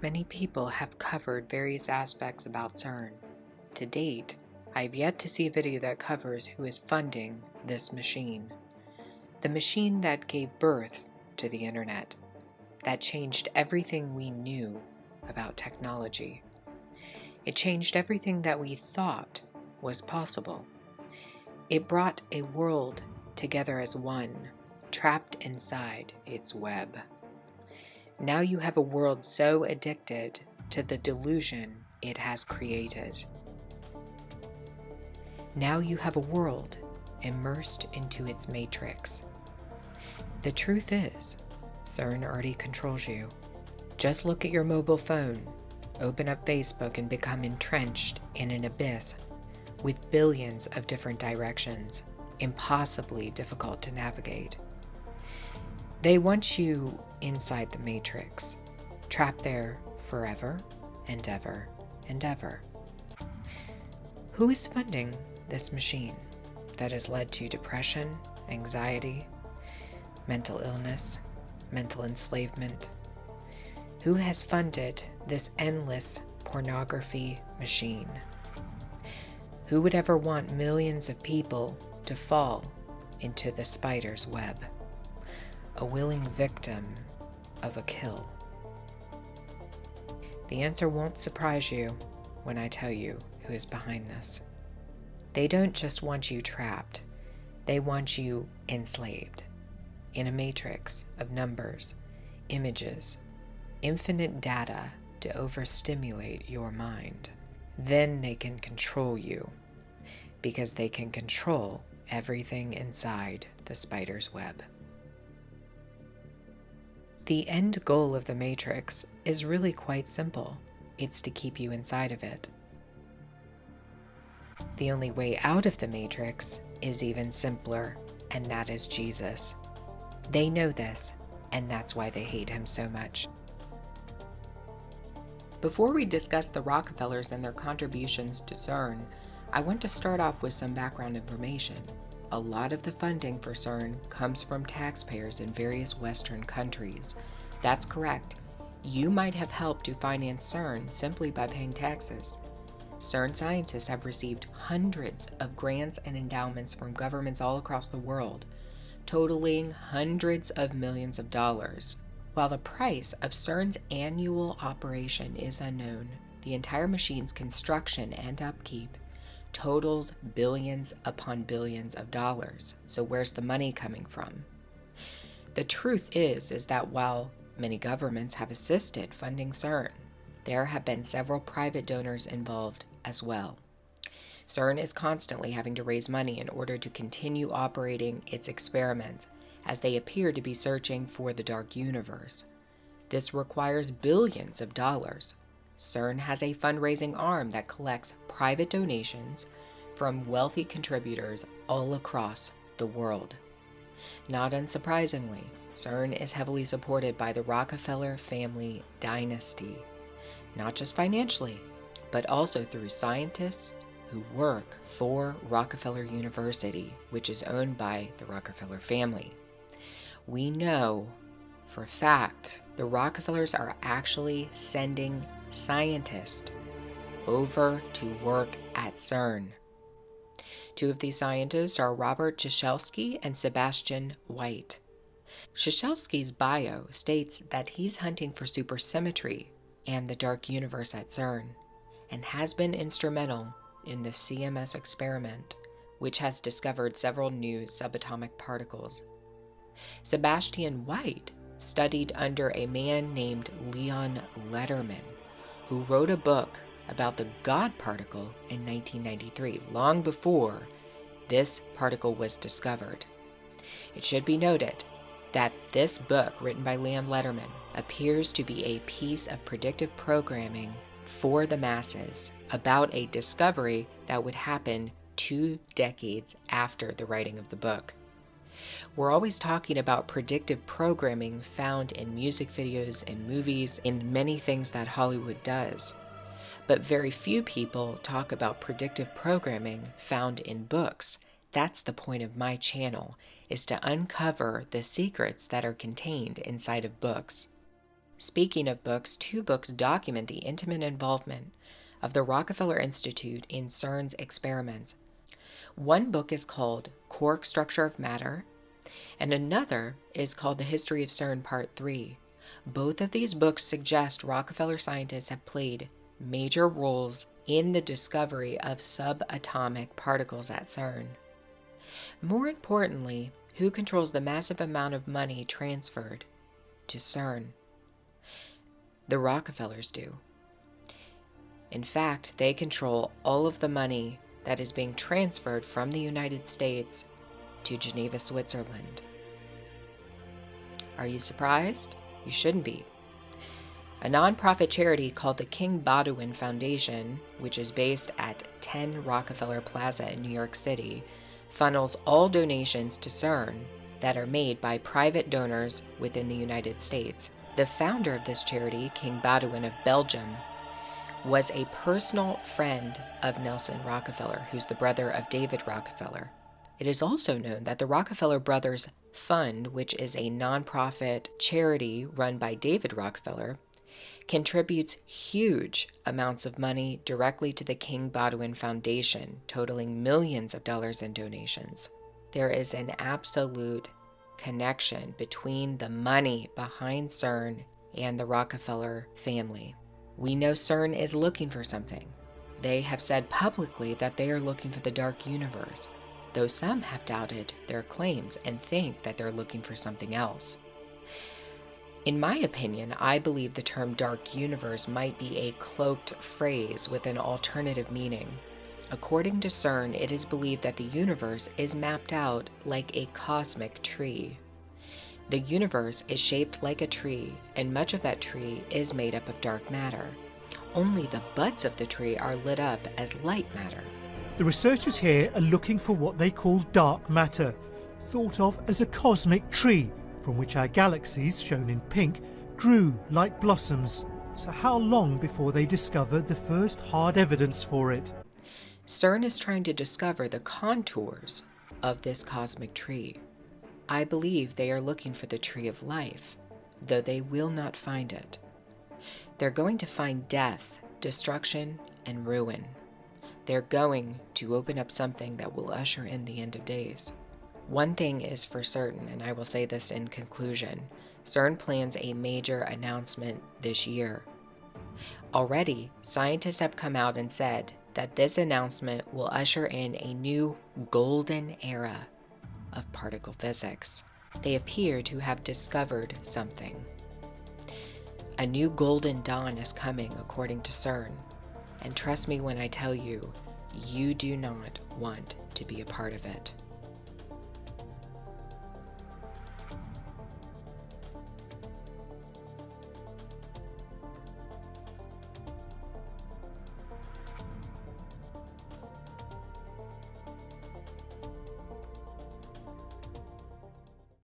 Many people have covered various aspects about Cern. To date, I have yet to see a video that covers who is funding this machine. The machine that gave birth to the internet, that changed everything we knew about technology. It changed everything that we thought was possible. It brought a world together as one, trapped inside its web. Now you have a world so addicted to the delusion it has created. Now you have a world immersed into its matrix. The truth is, Cern already controls you. Just look at your mobile phone, open up Facebook, and become entrenched in an abyss with billions of different directions, impossibly difficult to navigate. They want you inside the matrix, trapped there forever and ever and ever. Who is funding this machine that has led to depression, anxiety, mental illness, mental enslavement? Who has funded this endless pornography machine? Who would ever want millions of people to fall into the spider's web, a willing victim of a kill? The answer won't surprise you when I tell you who is behind this. They don't just want you trapped, they want you enslaved in a matrix of numbers, images, infinite data to overstimulate your mind. Then they can control you, because they can control everything inside the spider's web. The end goal of the matrix is really quite simple. It's to keep you inside of it. The only way out of the matrix is even simpler, and that is Jesus. They know this, and that's why they hate him so much. Before we discuss the Rockefellers and their contributions to Cern, I want to start off with some background information. A lot of the funding for Cern comes from taxpayers in various Western countries. That's correct. You might have helped to finance Cern simply by paying taxes. Cern scientists have received hundreds of grants and endowments from governments all across the world, totaling hundreds of millions of dollars. While the price of Cern's annual operation is unknown, the entire machine's construction and upkeep totals billions upon billions of dollars. So where's the money coming from? The truth is that while many governments have assisted funding Cern, there have been several private donors involved as well. Cern is constantly having to raise money in order to continue operating its experiments, as they appear to be searching for the dark universe. This requires billions of dollars. Cern has a fundraising arm that collects private donations from wealthy contributors all across the world. Not unsurprisingly, Cern is heavily supported by the Rockefeller family dynasty, not just financially, but also through scientists who work for Rockefeller University, which is owned by the Rockefeller family. We know for a fact the Rockefellers are actually sending scientists over to work at Cern. Two of these scientists are Robert Ciesielski and Sebastian White. Ciesielski's bio states that he's hunting for supersymmetry and the dark universe at Cern, and has been instrumental in the CMS experiment, which has discovered several new subatomic particles. Sebastian White studied under a man named Leon Lederman, who wrote a book about the God particle in 1993, long before this particle was discovered. It should be noted that this book, written by Leon Lederman, appears to be a piece of predictive programming for the masses about a discovery that would happen 2 decades after the writing of the book. We're always talking about predictive programming found in music videos and movies, in many things that Hollywood does. But very few people talk about predictive programming found in books. That's the point of my channel, is to uncover the secrets that are contained inside of books. Speaking of books, 2 books document the intimate involvement of the Rockefeller Institute in Cern's experiments. One book is called Quark Structure of Matter, and another is called The History of Cern Part 3. Both of these books suggest Rockefeller scientists have played major roles in the discovery of subatomic particles at Cern. More importantly, who controls the massive amount of money transferred to Cern? The Rockefellers do. In fact, they control all of the money that is being transferred from the United States to Geneva, Switzerland. Are you surprised? You shouldn't be. A nonprofit charity called the King Baudouin Foundation, which is based at 10 Rockefeller Plaza in New York City, funnels all donations to Cern that are made by private donors within the United States. The founder of this charity, King Baudouin of Belgium, was a personal friend of Nelson Rockefeller, who's the brother of David Rockefeller. It is also known that the Rockefeller Brothers Fund, which is a nonprofit charity run by David Rockefeller, contributes huge amounts of money directly to the King Baudouin Foundation, totaling millions of dollars in donations. There is an absolute connection between the money behind Cern and the Rockefeller family. We know Cern is looking for something. They have said publicly that they are looking for the dark universe, though some have doubted their claims and think that they're looking for something else. In my opinion, I believe the term dark universe might be a cloaked phrase with an alternative meaning. According to Cern, it is believed that the universe is mapped out like a cosmic tree. The universe is shaped like a tree, and much of that tree is made up of dark matter. Only the buds of the tree are lit up as light matter. The researchers here are looking for what they call dark matter, thought of as a cosmic tree from which our galaxies, shown in pink, grew like blossoms. So how long before they discover the first hard evidence for it? Cern is trying to discover the contours of this cosmic tree. I believe they are looking for the tree of life, though they will not find it. They're going to find death, destruction, and ruin. They're going to open up something that will usher in the end of days. One thing is for certain, and I will say this in conclusion, Cern plans a major announcement this year. Already, scientists have come out and said that this announcement will usher in a new golden era of particle physics. They appear to have discovered something. A new golden dawn is coming, according to Cern. And trust me when I tell you, you do not want to be a part of it.